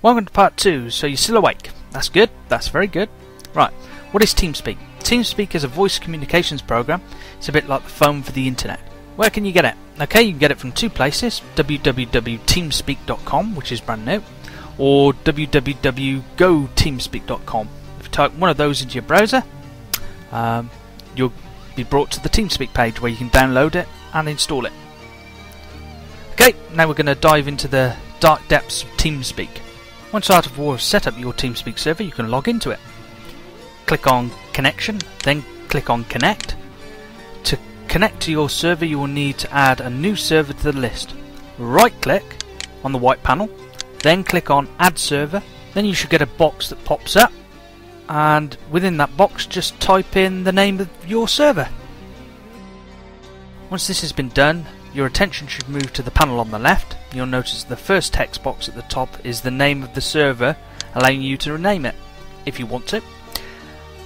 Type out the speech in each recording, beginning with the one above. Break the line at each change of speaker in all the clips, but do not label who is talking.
Welcome to part 2, so you're still awake. That's good, that's very good. Right, what is Teamspeak? Teamspeak is a voice communications program. It's a bit like the phone for the internet. Where can you get it? Okay, you can get it from two places, www.teamspeak.com, which is brand new, or www.goteamspeak.com. If you type one of those into your browser, you'll be brought to the Teamspeak page where you can download it and install it. Okay, now we're going to dive into the dark depths of Teamspeak. Once Art of War has set up your Teamspeak server, you can log into it. Click on Connection, then click on Connect. To connect to your server, you will need to add a new server to the list. Right click on the white panel, then click on Add Server. Then you should get a box that pops up, and within that box just type in the name of your server. Once this has been done, your attention should move to the panel on the left. You'll notice the first text box at the top is the name of the server, allowing you to rename it if you want to.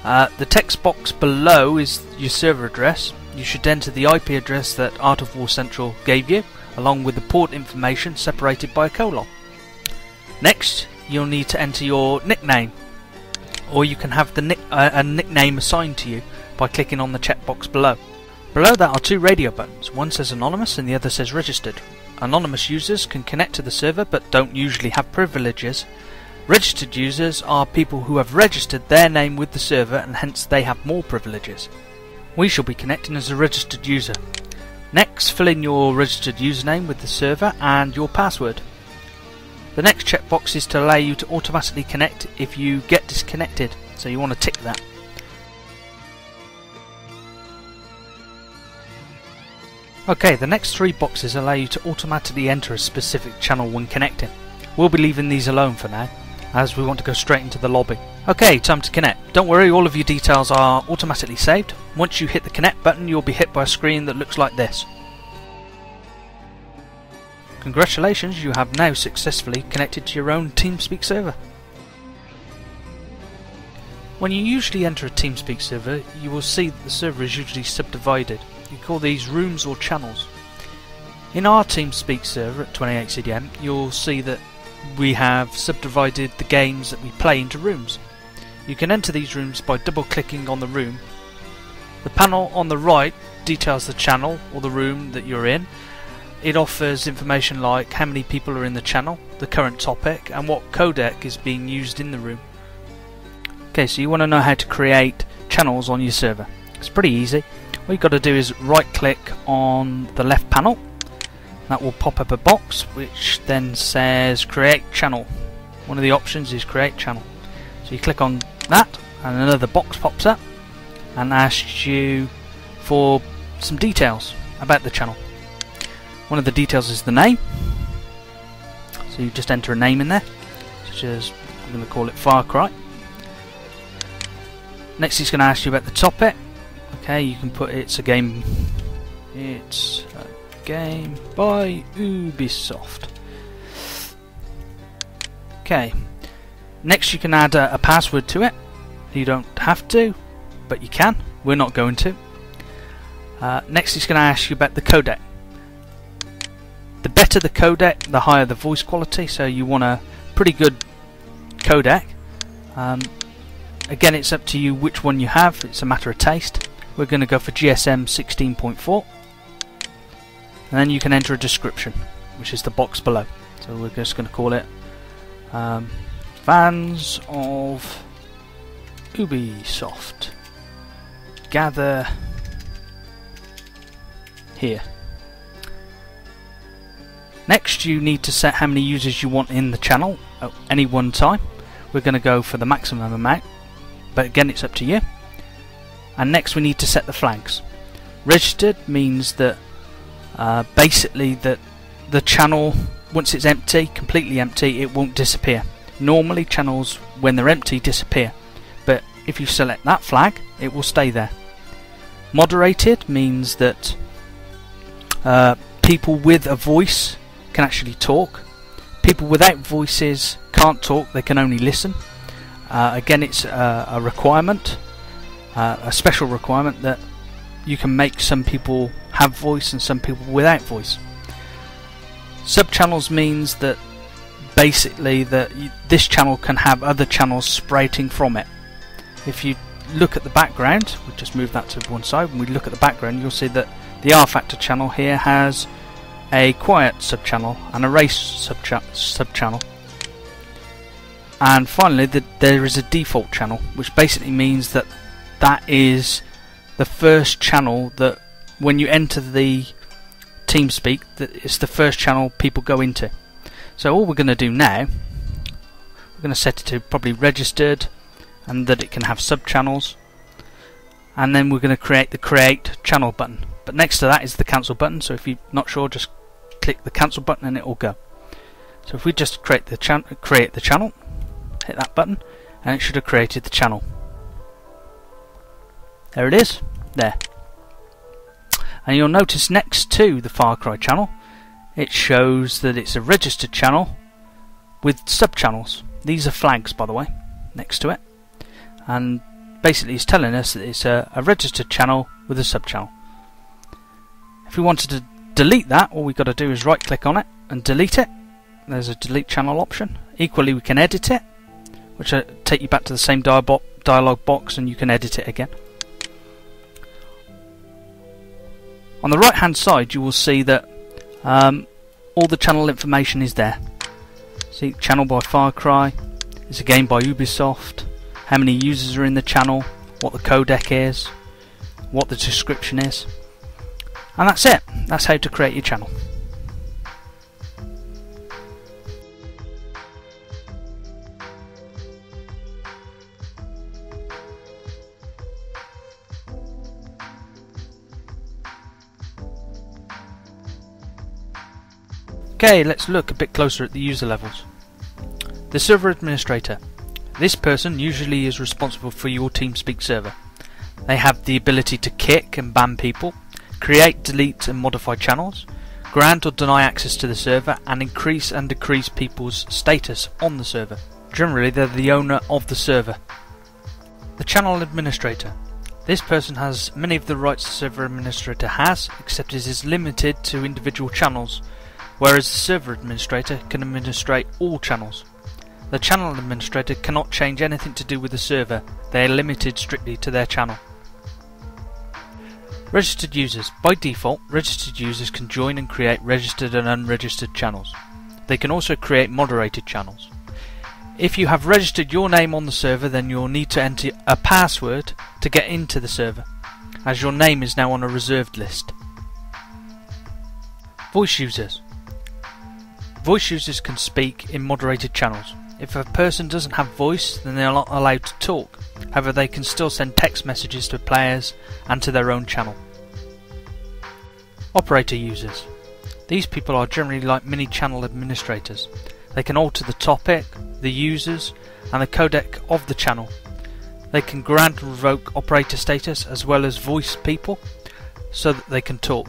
The text box below is your server address. You should enter the IP address that Art of War Central gave you, along with the port information separated by a colon. Next, you'll need to enter your nickname, or you can have a nickname assigned to you by clicking on the checkbox below. Below that are two radio buttons. One says Anonymous and the other says Registered. Anonymous users can connect to the server but don't usually have privileges. Registered users are people who have registered their name with the server and hence they have more privileges. We shall be connecting as a registered user. Next, fill in your registered username with the server and your password. The next checkbox is to allow you to automatically connect if you get disconnected, so you want to tick that. Okay, the next three boxes allow you to automatically enter a specific channel when connecting. We'll be leaving these alone for now, as we want to go straight into the lobby. Okay, time to connect. Don't worry, all of your details are automatically saved. Once you hit the connect button, you'll be hit by a screen that looks like this. Congratulations, you have now successfully connected to your own Teamspeak server. When you usually enter a Teamspeak server, you will see that the server is usually subdivided. You call these rooms or channels. In our Teamspeak server at 28CDM, you'll see that we have subdivided the games that we play into rooms. You can enter these rooms by double clicking on the room. The panel on the right details the channel or the room that you're in. It offers information like how many people are in the channel, the current topic, and what codec is being used in the room. Okay, so you want to know how to create channels on your server. It's pretty easy. All you've got to do is right click on the left panel. That will pop up a box which then says create channel. One of the options is create channel. So you click on that and another box pops up and asks you for some details about the channel. One of the details is the name. So you just enter a name in there, such as, I'm going to call it Far Cry. Next it's going to ask you about the topic. Okay, you can put it's a game by Ubisoft. Okay, next you can add a password to it. You don't have to, but you can. We're not going to. Next it's going to ask you about the codec. The better the codec, the higher the voice quality, so you want a pretty good codec. Again, it's up to you which one you have, it's a matter of taste. We're going to go for GSM 16.4, and then you can enter a description, which is the box below. So we're just going to call it Fans of Ubisoft gather here. Next you need to set how many users you want in the channel at any one time. We're going to go for the maximum amount, but again it's up to you. And next we need to set the flags. Registered means that basically that the channel, once it's empty, completely empty, it won't disappear. Normally channels, when they're empty, disappear, but if you select that flag, it will stay there. Moderated means that people with a voice can actually talk. People without voices can't talk, they can only listen. Again, it's a requirement, a special requirement, that you can make some people have voice and some people without voice. Subchannels means that basically that this channel can have other channels sprouting from it. If you look at the background, we'll just move that to one side. When we look at the background, you'll see that the R Factor channel here has a quiet sub-channel and a race sub-channel. And finally, there is a default channel, which basically means that that is the first channel that when you enter the Teamspeak, that it's the first channel people go into. So all we're going to do now, we're going to set it to probably registered, and that it can have sub-channels, and then we're going to create the create channel button. But next to that is the cancel button, so if you're not sure, just click the cancel button and it will go. So if we just create the channel, hit that button, and it should have created the channel. There it is, there. And you'll notice next to the Far Cry channel, it shows that it's a registered channel with sub-channels. These are flags, by the way, next to it. And basically it's telling us that it's a registered channel with a sub-channel. If we wanted to delete that, all we've got to do is right click on it and delete it. There's a delete channel option. Equally, we can edit it, which will take you back to the same dialog box, and you can edit it again. On the right hand side you will see that all the channel information is there. See, channel by Far Cry, it's a game by Ubisoft, how many users are in the channel, what the codec is, what the description is, and that's it. That's how to create your channel. Okay, let's look a bit closer at the user levels. The server administrator. This person usually is responsible for your Teamspeak server. They have the ability to kick and ban people, create, delete and modify channels, grant or deny access to the server, and increase and decrease people's status on the server. Generally, they're the owner of the server. The channel administrator. This person has many of the rights the server administrator has, except it is limited to individual channels, whereas the server administrator can administrate all channels. The channel administrator cannot change anything to do with the server. They are limited strictly to their channel. Registered users. By default, registered users can join and create registered and unregistered channels. They can also create moderated channels. If you have registered your name on the server, then you'll need to enter a password to get into the server, as your name is now on a reserved list. Voice users. Voice users can speak in moderated channels. If a person doesn't have voice, then they are not allowed to talk. However, they can still send text messages to players and to their own channel. Operator users. These people are generally like mini channel administrators. They can alter the topic, the users, and the codec of the channel. They can grant and revoke operator status as well as voice people so that they can talk.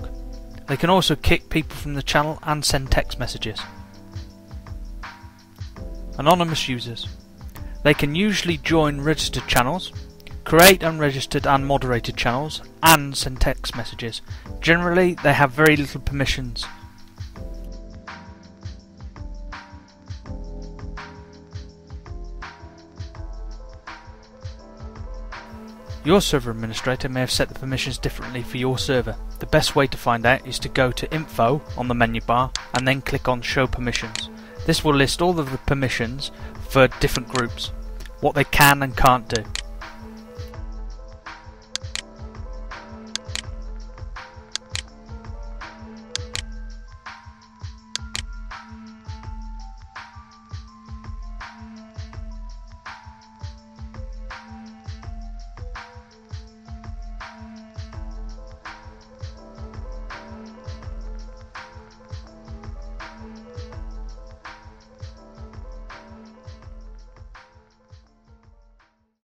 They can also kick people from the channel and send text messages. Anonymous users. They can usually join registered channels, create unregistered and moderated channels, and send text messages. Generally, they have very little permissions. Your server administrator may have set the permissions differently for your server. The best way to find out is to go to Info on the menu bar and then click on Show Permissions. This will list all of the permissions for different groups, what they can and can't do.